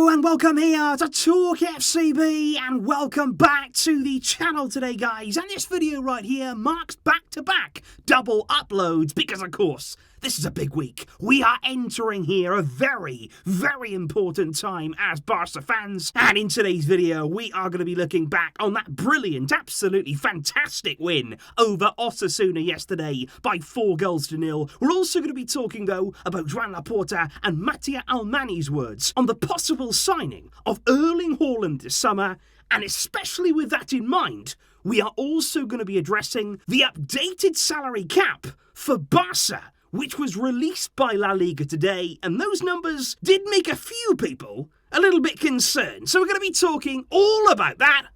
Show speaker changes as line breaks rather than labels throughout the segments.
Hello and welcome here to TalkFCB and welcome back to the channel today, guys. And this video right here marks back-to-back double uploads because, of course, this is a big week. We are entering here a very, very important time as Barca fans. And in today's video, we are going to be looking back on that brilliant, absolutely fantastic win over Osasuna yesterday by 4-0. We're also going to be talking, though, about Laporta and Alemany's words on the possible signing of Erling Haaland this summer. And especially with that in mind, we are also going to be addressing the updated salary cap for Barca, which was released by La Liga today, and those numbers did make a few people a little bit concerned. So we're going to be talking all about that.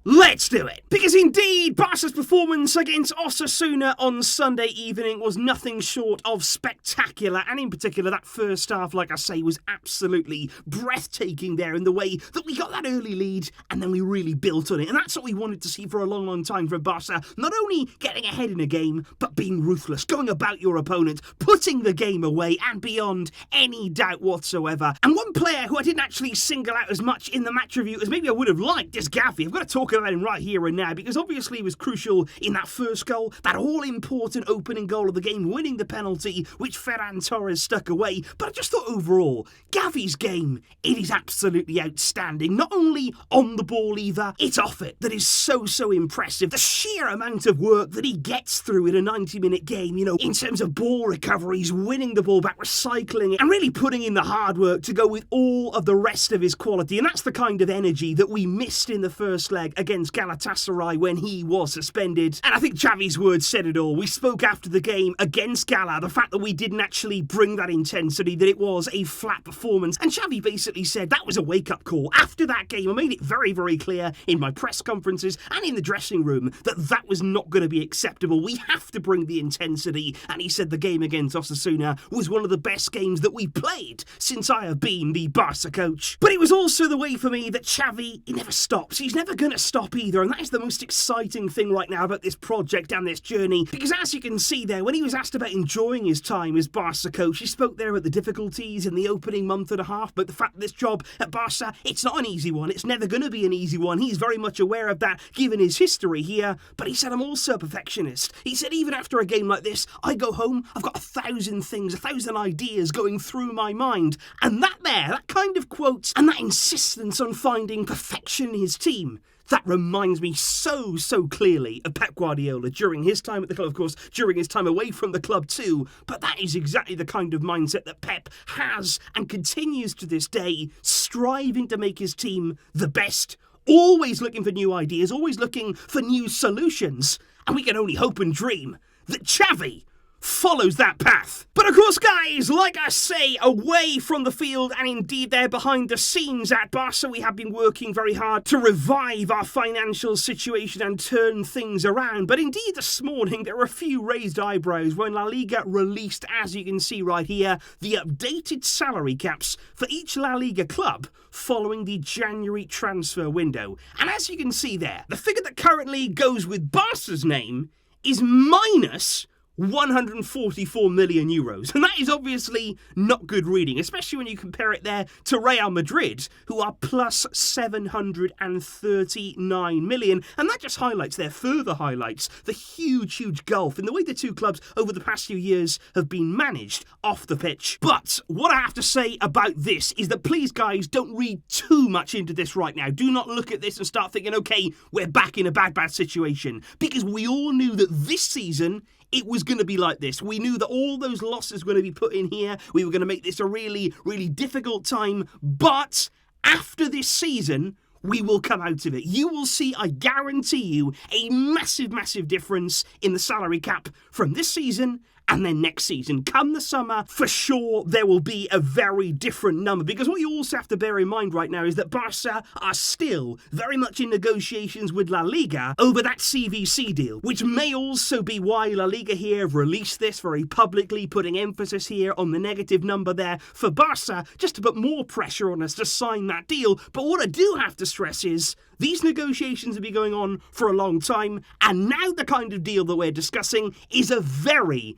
Let's do it! Because indeed, Barca's performance against Osasuna on Sunday evening was nothing short of spectacular, and in particular that first half, like I say, was absolutely breathtaking there in the way that we got that early lead and then we really built on it, and that's what we wanted to see for a long, long time from Barca. Not only getting ahead in a game, but being ruthless, going about your opponent, putting the game away and beyond any doubt whatsoever. And one player who I didn't actually single out as much in the match review as maybe I would have liked is Xavi. I've got to talk about him right here and now because obviously he was crucial in that first goal, that all-important opening goal of the game, winning the penalty which Ferran Torres stuck away. But I just thought overall, Xavi's game, it is absolutely outstanding. Not only on the ball either, it's off it that is so impressive. The sheer amount of work that he gets through in a 90-minute game, you know, in terms of ball recoveries, winning the ball back, recycling it, and really putting in the hard work to go with all of the rest of his quality. And that's the kind of energy that we missed in the first leg against Galatasaray when he was suspended. And I think Xavi's words said it all. We spoke after the game against Gala, the fact that we didn't actually bring that intensity, that it was a flat performance. And Xavi basically said that was a wake-up call. After that game, I made it very, very clear in my press conferences and in the dressing room that that was not going to be acceptable. We have to bring the intensity. And he said the game against Osasuna was one of the best games that we've played since I have been the Barca coach. But it was also the way for me that Xavi, he never stops. He's never going to stop either. And that is the most exciting thing right now about this project and this journey. Because as you can see there, when he was asked about enjoying his time as Barca coach, he spoke there about the difficulties in the opening month and a half, but the fact that this job at Barca, it's not an easy one. It's never going to be an easy one. He's very much aware of that, given his history here. But he said, I'm also a perfectionist. He said, even after a game like this, I go home, I've got 1,000 things, 1,000 ideas going through my mind. And that there, that kind of quote, and that insistence on finding perfection in his team, that reminds me so clearly of Pep Guardiola during his time at the club, of course, during his time away from the club too. But that is exactly the kind of mindset that Pep has and continues to this day, striving to make his team the best, always looking for new ideas, always looking for new solutions. And we can only hope and dream that Xavi follows that path. But of course, guys, like I say, away from the field and indeed there behind the scenes at Barca, we have been working very hard to revive our financial situation and turn things around. But indeed this morning there were a few raised eyebrows when La Liga released, as you can see right here, the updated salary caps for each La Liga club following the January transfer window. And as you can see there, the figure that currently goes with Barca's name is minus 144 million euros. And that is obviously not good reading, especially when you compare it there to Real Madrid, who are plus 739 million. And that just further highlights the huge gulf in the way the two clubs over the past few years have been managed off the pitch. But what I have to say about this is that please, guys, don't read too much into this right now. Do not look at this and start thinking, okay, we're back in a bad situation. Because we all knew that this season it was going to be like this. We knew that all those losses were going to be put in here. We were going to make this a really difficult time. But after this season, we will come out of it. You will see, I guarantee you, a massive difference in the salary cap from this season and then next season. Come the summer, for sure, there will be a very different number. Because what you also have to bear in mind right now is that Barca are still very much in negotiations with La Liga over that CVC deal, which may also be why La Liga here have released this very publicly, putting emphasis here on the negative number there for Barca, just to put more pressure on us to sign that deal. But what I do have to stress is these negotiations have been going on for a long time, and now the kind of deal that we're discussing is a very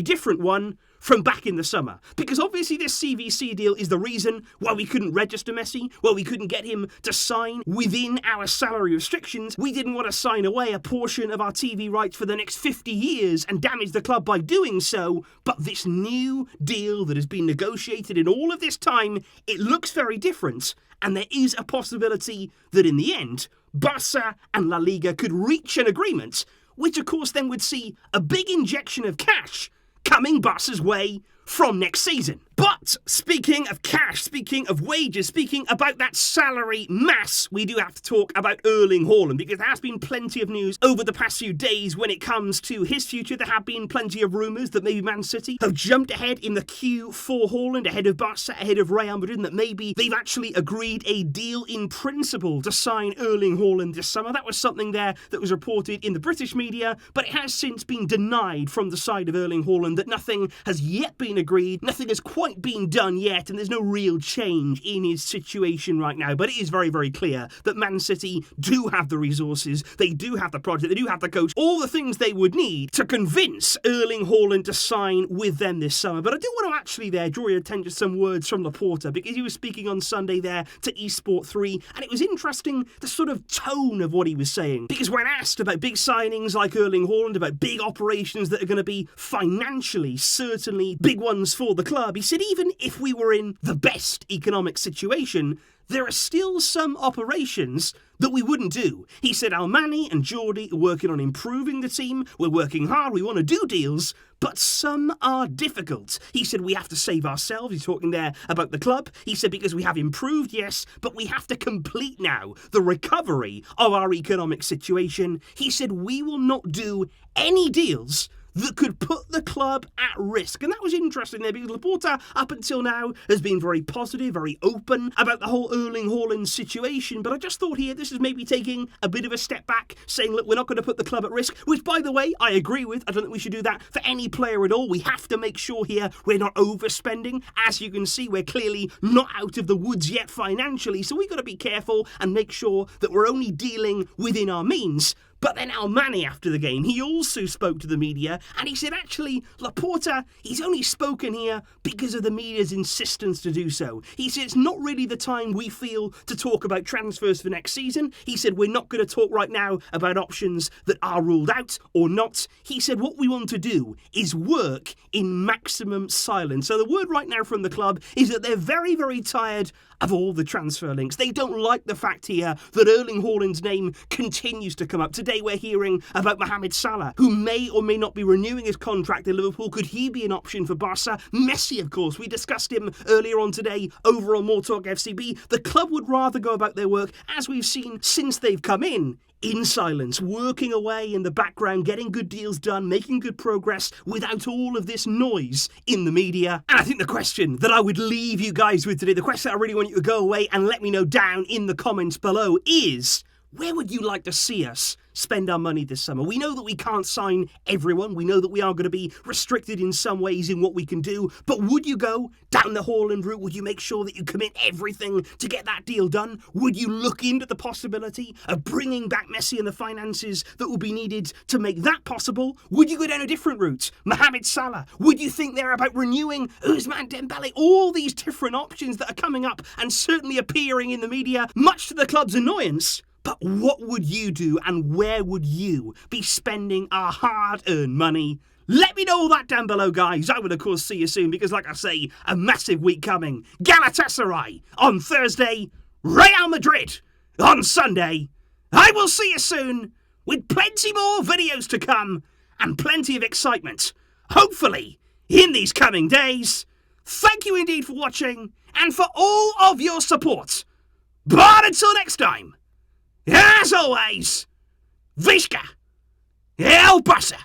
different one from back in the summer. Because obviously this CVC deal is the reason why we couldn't register Messi, why we couldn't get him to sign within our salary restrictions. We didn't want to sign away a portion of our TV rights for the next 50 years and damage the club by doing so. But this new deal that has been negotiated in all of this time, it looks very different. And there is a possibility that in the end, Barça and La Liga could reach an agreement, which of course then would see a big injection of cash coming Barca's way from next season. But speaking of cash, speaking of wages, speaking about that salary mass, we do have to talk about Erling Haaland, because there has been plenty of news over the past few days when it comes to his future. There have been plenty of rumours that maybe Man City have jumped ahead in the queue for Haaland, ahead of Barca, ahead of Real Madrid, and that maybe they've actually agreed a deal in principle to sign Erling Haaland this summer. That was something there that was reported in the British media, but it has since been denied from the side of Erling Haaland that nothing has yet been agreed, nothing has quite been done yet, and there's no real change in his situation right now. But it is very, very clear that Man City do have the resources, they do have the project, they do have the coach, all the things they would need to convince Erling Haaland to sign with them this summer. But I do want to actually there draw your attention to some words from Laporta, because he was speaking on Sunday there to eSport 3, and it was interesting the sort of tone of what he was saying. Because when asked about big signings like Erling Haaland, about big operations that are going to be financially certainly big ones for the club, he said even if we were in the best economic situation, there are still some operations that we wouldn't do. He said Alemany and Jordi are working on improving the team, we're working hard, we want to do deals, but some are difficult. He said we have to save ourselves. He's talking there about the club. He said because we have improved, yes, but we have to complete now the recovery of our economic situation. He said we will not do any deals that could put the club at risk. And that was interesting there, because Laporta, up until now, has been very positive, very open about the whole Erling Haaland situation. But I just thought here, this is maybe taking a bit of a step back, saying, look, we're not going to put the club at risk, which, by the way, I agree with. I don't think we should do that for any player at all. We have to make sure here we're not overspending. As you can see, we're clearly not out of the woods yet financially, so we've got to be careful and make sure that we're only dealing within our means. But then Alemany, after the game, he also spoke to the media, and he said, actually, Laporta, he's only spoken here because of the media's insistence to do so. He said it's not really the time we feel to talk about transfers for next season. He said we're not going to talk right now about options that are ruled out or not. He said what we want to do is work in maximum silence. So the word right now from the club is that they're very, very tired of all the transfer links. They don't like the fact here that Erling Haaland's name continues to come up. Today we're hearing about Mohamed Salah, who may or may not be renewing his contract in Liverpool. Could he be an option for Barca? Messi, of course, we discussed him earlier on today over on MORETALKFCB. The club would rather go about their work, as we've seen since they've come in silence, working away in the background, getting good deals done, making good progress without all of this noise in the media. And I think the question that I would leave you guys with today, the question I really want you to go away and let me know down in the comments below is, where would you like to see us spend our money this summer? We know that we can't sign everyone. We know that we are going to be restricted in some ways in what we can do. But would you go down the Haaland route? Would you make sure that you commit everything to get that deal done? Would you look into the possibility of bringing back Messi and the finances that will be needed to make that possible? Would you go down a different route? Mohamed Salah? Would you think they're about renewing Ousmane Dembele? All these different options that are coming up and certainly appearing in the media, much to the club's annoyance. But what would you do, and where would you be spending our hard-earned money? Let me know all that down below, guys. I will, of course, see you soon, because, like I say, a massive week coming. Galatasaray on Thursday, Real Madrid on Sunday. I will see you soon, with plenty more videos to come, and plenty of excitement, hopefully, in these coming days. Thank you indeed for watching, and for all of your support. But until next time, as always, Visca El Barça!